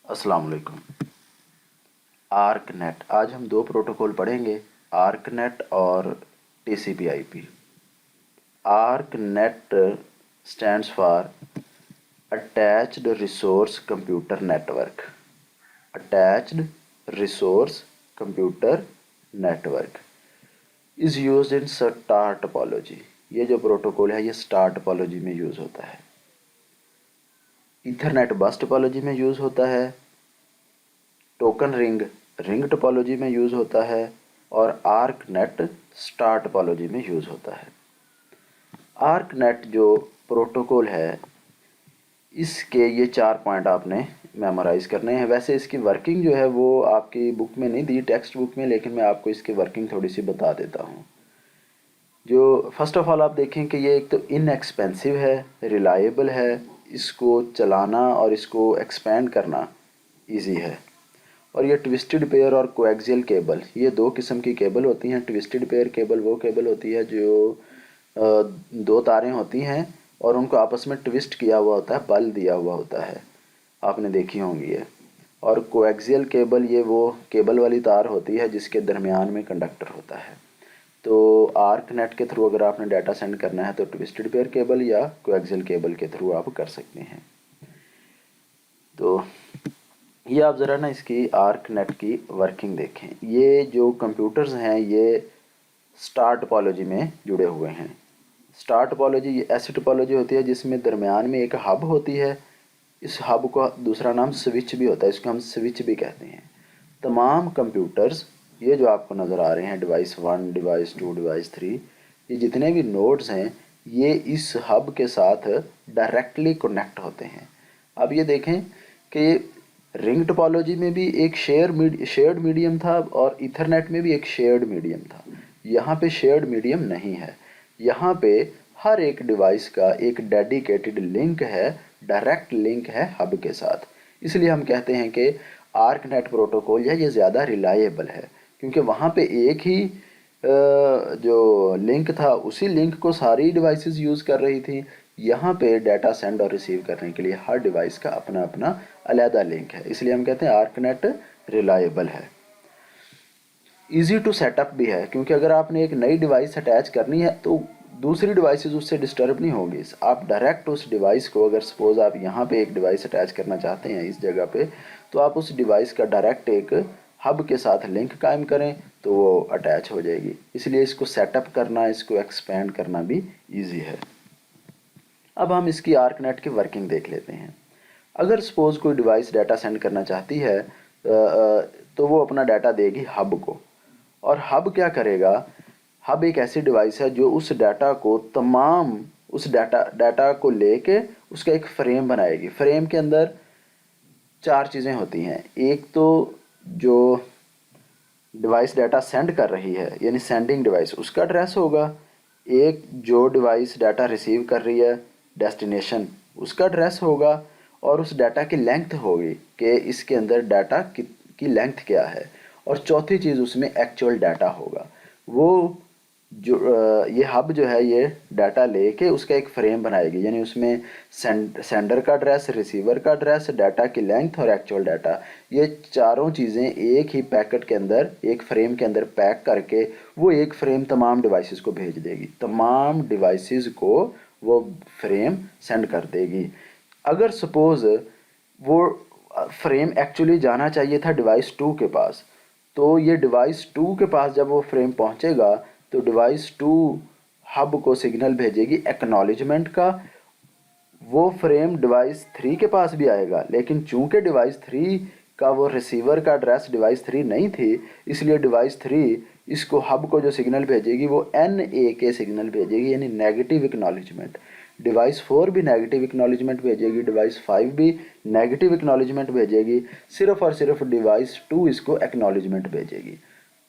अस्सलाम वालेकुम। आर्कनेट, आज हम दो प्रोटोकॉल पढ़ेंगे, आर्कनेट और TCP IP. ARCNET stands for attached resource computer network. Attached resource computer network is used in star topology. ये जो प्रोटोकॉल है ये स्टार टोपोलॉजी में यूज होता है। ईथरनेट बस टोपोलॉजी में यूज होता है। टोकन रिंग रिंग टोपोलॉजी में यूज़ होता है और आर्कनेट स्टार टोपोलॉजी में यूज़ होता है। आर्कनेट जो प्रोटोकॉल है इसके ये 4 पॉइंट आपने मेमोराइज करने हैं। वैसे इसकी वर्किंग जो है वो आपकी बुक में नहीं दी, टेक्स्ट बुक में, लेकिन मैं आपको इसकी वर्किंग थोड़ी सी बता देता हूँ। जो फर्स्ट ऑफ ऑल आप देखें कि ये एक तो इनएक्सपेंसिव है, रिलायबल है, इसको चलाना और इसको एक्सपेंड करना इजी है। और ये ट्विस्टेड पेयर और कोएक्सियल केबल, ये दो किस्म की केबल होती हैं। ट्विस्टेड पेयर केबल वो केबल होती है जो दो तारें होती हैं और उनको आपस में ट्विस्ट किया हुआ होता है, बल दिया हुआ होता है, आपने देखी होंगी ये। और कोएक्सियल केबल ये वो केबल वाली तार होती है जिसके दरमियान में कंडक्टर होता है। तो आर्कनेट के थ्रू अगर आपने डाटा सेंड करना है तो ट्विस्टेड पेयर केबल या कोएक्सियल केबल के थ्रू आप कर सकते हैं। तो ये आप ज़रा ना इसकी आर्कनेट की वर्किंग देखें। ये जो कंप्यूटर्स हैं ये स्टार टोपोलॉजी में जुड़े हुए हैं। स्टार टोपोलॉजी ये ऐसी टोपोलॉजी होती है जिसमें दरमियान में एक हब होती है। इस हब का दूसरा नाम स्विच भी होता है, इसको हम स्विच भी कहते हैं। तमाम कंप्यूटर्स ये जो आपको नज़र आ रहे हैं, डिवाइस 1, डिवाइस 2, डिवाइस 3, ये जितने भी नोड्स हैं ये इस हब के साथ डायरेक्टली कनेक्ट होते हैं। अब ये देखें कि रिंग टोपोलॉजी में भी एक शेयर्ड मीडियम था और इथरनेट में भी एक शेयर्ड मीडियम था। यहाँ पे शेयर्ड मीडियम नहीं है। यहाँ पे हर एक डिवाइस का एक डेडिकेटेड लिंक है, डायरेक्ट लिंक है हब के साथ। इसलिए हम कहते हैं कि आर्कनेट प्रोटोकॉल ये ज़्यादा रिलायबल है, क्योंकि वहाँ पे एक ही जो लिंक था उसी लिंक को सारी डिवाइसेस यूज़ कर रही थी। यहाँ पे डाटा सेंड और रिसीव करने के लिए हर डिवाइस का अपना अपना अलहदा लिंक है, इसलिए हम कहते हैं आर्कनेट रिलायबल है। इजी टू सेटअप भी है, क्योंकि अगर आपने एक नई डिवाइस अटैच करनी है तो दूसरी डिवाइसेस उससे डिस्टर्ब नहीं होगी। आप डायरेक्ट उस डिवाइस को, अगर सपोज आप यहाँ पे एक डिवाइस अटैच करना चाहते हैं इस जगह पे, तो आप उस डिवाइस का डायरेक्ट एक हब के साथ लिंक कायम करें तो वो अटैच हो जाएगी। इसलिए इसको सेटअप करना, इसको एक्सपेंड करना भी ईजी है। अब हम इसकी आर्कनेट की वर्किंग देख लेते हैं। अगर सपोज कोई डिवाइस डाटा सेंड करना चाहती है तो वो अपना डाटा देगी हब को, और हब क्या करेगा, हब एक ऐसी डिवाइस है जो उस डाटा को उस डाटा को लेके उसका एक फ्रेम बनाएगी। फ्रेम के अंदर 4 चीज़ें होती हैं। एक तो जो डिवाइस डाटा सेंड कर रही है यानी सेंडिंग डिवाइस, उसका एड्रेस होगा। एक जो डिवाइस डाटा रिसीव कर रही है, डेस्टिनेशन, उसका एड्रेस होगा। और उस डाटा की लेंथ होगी कि इसके अंदर डाटा की लेंथ क्या है। और चौथी चीज़ उसमें एक्चुअल डाटा होगा। वो जो ये हब जो है ये डाटा लेके उसका एक फ्रेम बनाएगी, यानी उसमें सेंडर का एड्रेस, रिसीवर का एड्रेस, डाटा की लेंथ और एक्चुअल डाटा, ये चारों चीज़ें एक ही पैकेट के अंदर, एक फ्रेम के अंदर पैक करके वो एक फ्रेम तमाम डिवाइसेस को भेज देगी। तमाम डिवाइसेस को वो फ्रेम सेंड कर देगी। अगर सपोज वो फ्रेम एक्चुअली जाना चाहिए था डिवाइस 2 के पास, तो ये डिवाइस 2 के पास जब वो फ्रेम पहुंचेगा तो डिवाइस 2 हब को सिग्नल भेजेगी एक्नॉलेजमेंट का। वो फ्रेम डिवाइस 3 के पास भी आएगा, लेकिन चूंकि डिवाइस 3 का वो रिसीवर का एड्रेस डिवाइस 3 नहीं थी, इसलिए डिवाइस 3 इसको हब को जो सिग्नल भेजेगी वो NAK सिग्नल भेजेगी, यानी नेगेटिव एक्नॉलेजमेंट। डिवाइस 4 भी नेगेटिव एक्नॉलेजमेंट भेजेगी, डिवाइस 5 भी नेगेटिव एक्नॉलेजमेंट भेजेगी, सिर्फ और सिर्फ डिवाइस 2 इसको एक्नॉलेजमेंट भेजेगी।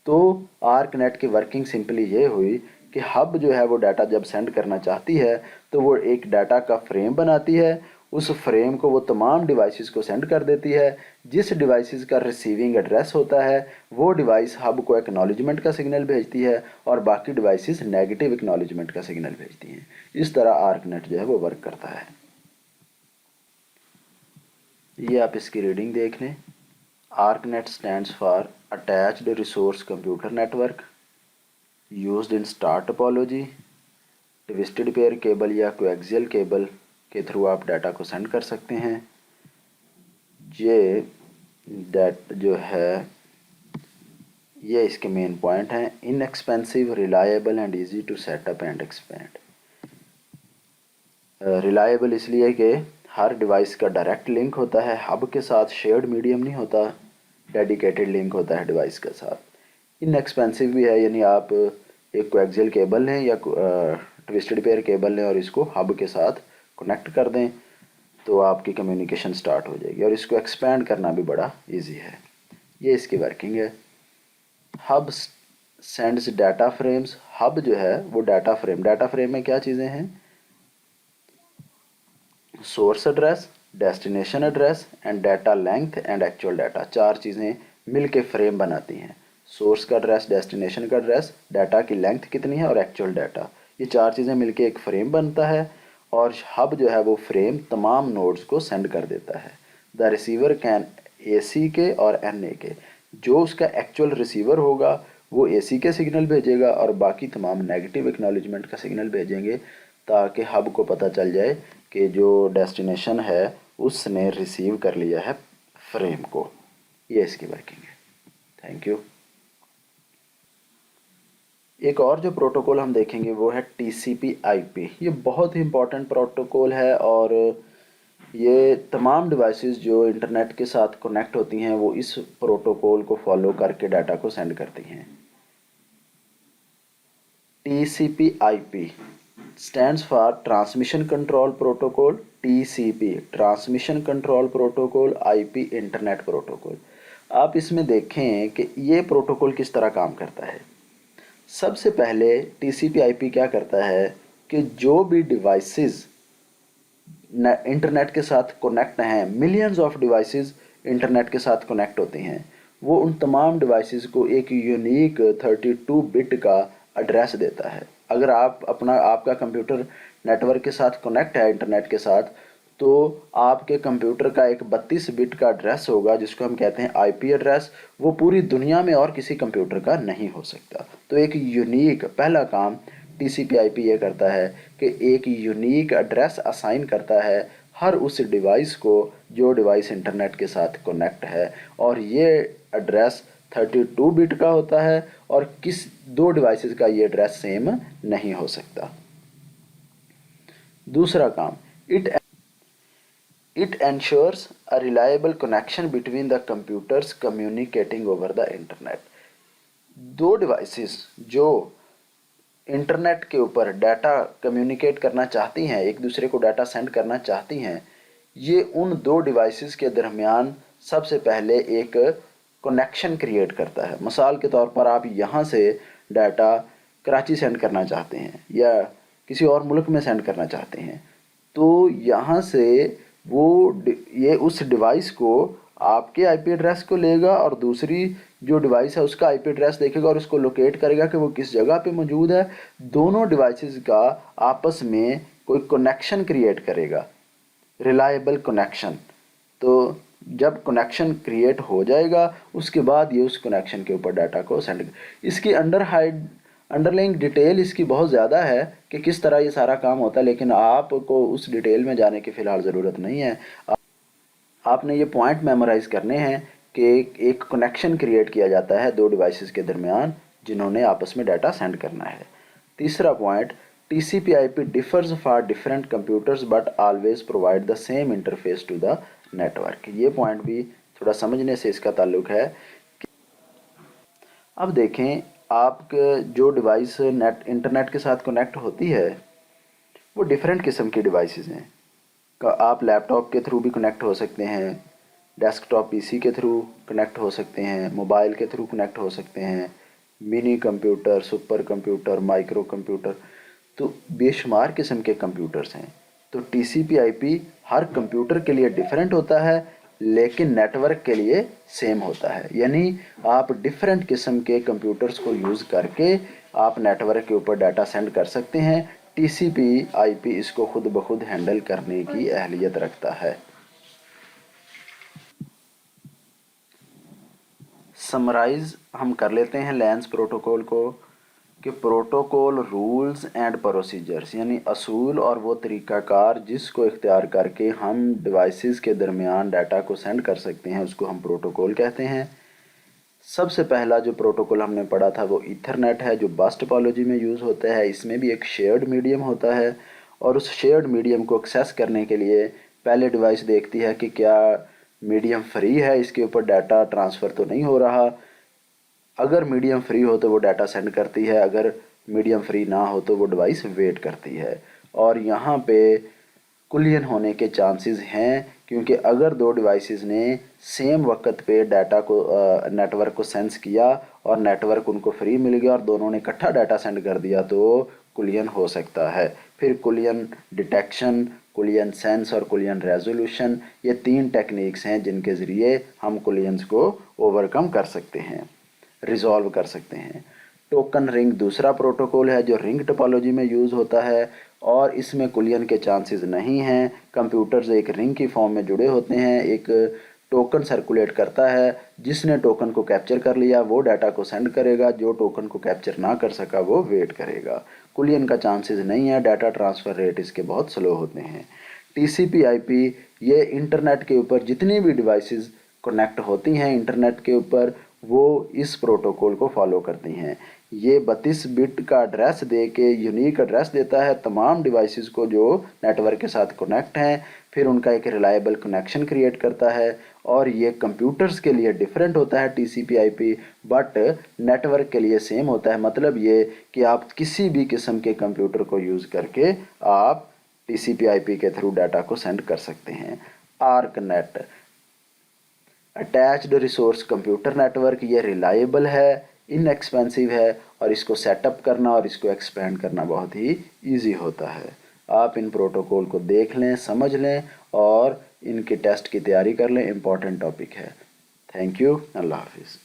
तो आर्कनेट की वर्किंग सिंपली ये हुई कि हब जो है वो डाटा जब सेंड करना चाहती है तो वो एक डाटा का फ्रेम बनाती है। उस फ्रेम को वो तमाम डिवाइसेस को सेंड कर देती है। जिस डिवाइसेस का रिसीविंग एड्रेस होता है वो डिवाइस हब को एक्नॉलेजमेंट का सिग्नल भेजती है और बाकी डिवाइसेस नेगेटिव एक्नॉलेजमेंट का सिग्नल भेजती हैं। इस तरह आर्कनेट जो है वो वर्क करता है। ये आप इसकी रीडिंग देख लें। ArcNet stands for attached resource computer network, used in star topology. Twisted pair cable या कोएक्सियल केबल के थ्रू आप डाटा को सेंड कर सकते हैं। ये डेट जो है ये इसके मेन पॉइंट हैं। Inexpensive, reliable and easy to set up and expand. Reliable इसलिए कि हर डिवाइस का डायरेक्ट लिंक होता है हब के साथ, शेयर्ड मीडियम नहीं होता, डेडिकेटेड लिंक होता है डिवाइस के साथ। इनएक्सपेंसिव भी है, यानी आप एक कोएक्सियल केबल लें या ट्विस्टेड पेयर केबल लें और इसको हब के साथ कनेक्ट कर दें तो आपकी कम्युनिकेशन स्टार्ट हो जाएगी, और इसको एक्सपेंड करना भी बड़ा इजी है। ये इसकी वर्किंग है। Hub sends data frames. Hub जो है वो डाटा फ्रेम में क्या चीज़ें हैं? Source address, destination address and data length and actual data. चार चीज़ें मिलके फ्रेम बनाती हैं। सोर्स का एड्रेस, डेस्टिनेशन का एड्रेस, डाटा की लेंथ कितनी है और एक्चुअल डाटा। ये चार चीज़ें मिलके एक फ्रेम बनता है, और हब जो है वो फ्रेम तमाम नोड्स को सेंड कर देता है। द रिसीवर कैन AC के और NA के। जो उसका एक्चुअल रिसीवर होगा वो AC के सिग्नल भेजेगा और बाकी तमाम नेगेटिव एक्नॉलेजमेंट का सिग्नल भेजेंगे, ताकि हब को पता चल जाए कि जो डेस्टिनेशन है उसने रिसीव कर लिया है फ्रेम को। ये इसकी वर्किंग है। Thank you. एक और जो प्रोटोकॉल हम देखेंगे वो है TCP/IP। ये बहुत ही इम्पोर्टेंट प्रोटोकॉल है, और ये तमाम डिवाइसेस जो इंटरनेट के साथ कनेक्ट होती हैं वो इस प्रोटोकॉल को फॉलो करके डाटा को सेंड करती हैं। TCP/IP stands for transmission control protocol. TCP transmission control protocol, IP internet protocol. आप इसमें देखें कि ये प्रोटोकॉल किस तरह काम करता है। सबसे पहले TCP/IP क्या करता है कि जो भी डिवाइसेस इंटरनेट के साथ कनेक्ट हैं, मिलियंस ऑफ डिवाइसेस इंटरनेट के साथ कनेक्ट होती हैं, वो उन तमाम डिवाइसेस को एक यूनिक 32 बिट का एड्रेस देता है। अगर आपका कंप्यूटर नेटवर्क के साथ कनेक्ट है इंटरनेट के साथ, तो आपके कंप्यूटर का एक 32 बिट का एड्रेस होगा जिसको हम कहते हैं IP एड्रेस। वो पूरी दुनिया में और किसी कंप्यूटर का नहीं हो सकता। तो एक यूनिक पहला काम TCP/IP ये करता है कि एक यूनिक एड्रेस असाइन करता है हर उस डिवाइस को जो डिवाइस इंटरनेट के साथ कनेक्ट है, और ये एड्रेस 32 बिट का होता है, और किस दो डिवाइसेस का ये एड्रेस सेम नहीं हो सकता। दूसरा काम, it ensures a reliable connection between the computers communicating over the internet। दो डिवाइसेस जो इंटरनेट के ऊपर डाटा कम्युनिकेट करना चाहती हैं, एक दूसरे को डाटा सेंड करना चाहती हैं, ये उन दो डिवाइसेस के दरमियान सबसे पहले एक कनेक्शन क्रिएट करता है। मिसाल के तौर पर आप यहाँ से डाटा कराची सेंड करना चाहते हैं या किसी और मुल्क में सेंड करना चाहते हैं, तो यहाँ से वो ये उस डिवाइस को आपके IP एड्रेस को लेगा और दूसरी जो डिवाइस है उसका IP एड्रेस देखेगा और उसको लोकेट करेगा कि वो किस जगह पे मौजूद है। दोनों डिवाइसेस का आपस में कोई कनेक्शन क्रिएट करेगा, रिलायबल कनेक्शन। तो जब कनेक्शन क्रिएट हो जाएगा उसके बाद ये उस कनेक्शन के ऊपर डाटा को सेंड। इसकी अंडरलाइंग डिटेल इसकी बहुत ज़्यादा है कि किस तरह ये सारा काम होता है, लेकिन आपको उस डिटेल में जाने की फ़िलहाल ज़रूरत नहीं है। आपने ये पॉइंट मेमोराइज करने हैं कि एक कनेक्शन क्रिएट किया जाता है दो डिवाइसेस के दरमियान जिन्होंने आपस में डाटा सेंड करना है। तीसरा point, TCP/IP differs for different computers but always provide the same interface to the network. ये पॉइंट भी थोड़ा समझने से इसका ताल्लुक है। अब देखें, आपके जो डिवाइस इंटरनेट के साथ कनेक्ट होती है वो डिफरेंट किस्म की डिवाइसेस हैं। आप लैपटॉप के थ्रू भी कनेक्ट हो सकते हैं, डेस्कटॉप PC के थ्रू कनेक्ट हो सकते हैं, मोबाइल के थ्रू कनेक्ट हो सकते हैं, mini computer, super computer, micro computer, तो बेशुमार किस्म के कंप्यूटर्स हैं। तो TCP/IP हर कंप्यूटर के लिए डिफरेंट होता है लेकिन नेटवर्क के लिए सेम होता है, यानी आप डिफरेंट किस्म के कंप्यूटर्स को यूज़ करके आप नेटवर्क के ऊपर डाटा सेंड कर सकते हैं। TCP/IP इसको खुद ब खुद हैंडल करने की अहलियत रखता है। समराइज हम कर लेते हैं लैंस प्रोटोकॉल को कि प्रोटोकॉल रूल्स एंड प्रोसीजर्स यानी असूल और वो तरीक़ाकार जिसको इख्तियार करके हम डिवाइसेस के दरमियान डाटा को सेंड कर सकते हैं उसको हम प्रोटोकॉल कहते हैं। सबसे पहला जो प्रोटोकॉल हमने पढ़ा था वो ईथरनेट है जो बस टोपोलॉजी में यूज़ होता है। इसमें भी एक शेयर्ड मीडियम होता है और उस शेयर्ड मीडियम को एक्सेस करने के लिए पहले डिवाइस देखती है कि क्या मीडियम फ्री है, इसके ऊपर डाटा ट्रांसफ़र तो नहीं हो रहा। अगर मीडियम फ्री हो तो वो डाटा सेंड करती है, अगर मीडियम फ्री ना हो तो वो डिवाइस वेट करती है। और यहाँ पे कुलियन होने के चांसेस हैं क्योंकि अगर दो डिवाइसेस ने सेम वक्त पे डाटा को नेटवर्क को सेंस किया और नेटवर्क उनको फ्री मिल गया और दोनों ने इकट्ठा डाटा सेंड कर दिया तो कुलियन हो सकता है। फिर कुलियन डिटेक्शन, कुलियन सेंस और कुलियन रेजोल्यूशन, ये 3 टेक्निक्स हैं जिनके ज़रिए हम कुलियंस को ओवरकम कर सकते हैं, रिजॉल्व कर सकते हैं। टोकन रिंग दूसरा प्रोटोकॉल है जो रिंग टोपोलॉजी में यूज़ होता है और इसमें कुलियन के चांसेस नहीं हैं। कंप्यूटर्स एक रिंग की फॉर्म में जुड़े होते हैं, एक टोकन सर्कुलेट करता है, जिसने टोकन को कैप्चर कर लिया वो डाटा को सेंड करेगा, जो टोकन को कैप्चर ना कर सका वो वेट करेगा। कुलियन का चांसेस नहीं है, डाटा ट्रांसफ़र रेट इसके बहुत स्लो होते हैं। TCP/IP ये इंटरनेट के ऊपर जितनी भी डिवाइसेस कनेक्ट होती हैं इंटरनेट के ऊपर वो इस प्रोटोकॉल को फॉलो करती हैं। ये 32 बिट का एड्रेस दे के यूनिक एड्रेस देता है तमाम डिवाइसेस को जो नेटवर्क के साथ कनेक्ट हैं, फिर उनका एक रिलायबल कनेक्शन क्रिएट करता है। और ये कंप्यूटर्स के लिए डिफरेंट होता है TCP/IP बट नेटवर्क के लिए सेम होता है। मतलब ये कि आप किसी भी किस्म के कंप्यूटर को यूज़ करके आप TCP/IP के थ्रू डाटा को सेंड कर सकते हैं। ArcNet attached resource computer network, ये रिलायबल है, इनएक्सपेंसिव है और इसको सेटअप करना और इसको एक्सपेंड करना बहुत ही इजी होता है। आप इन प्रोटोकॉल को देख लें, समझ लें और इनके टेस्ट की तैयारी कर लें, इम्पॉर्टेंट टॉपिक है। थैंक यू, अल्लाह हाफिज़।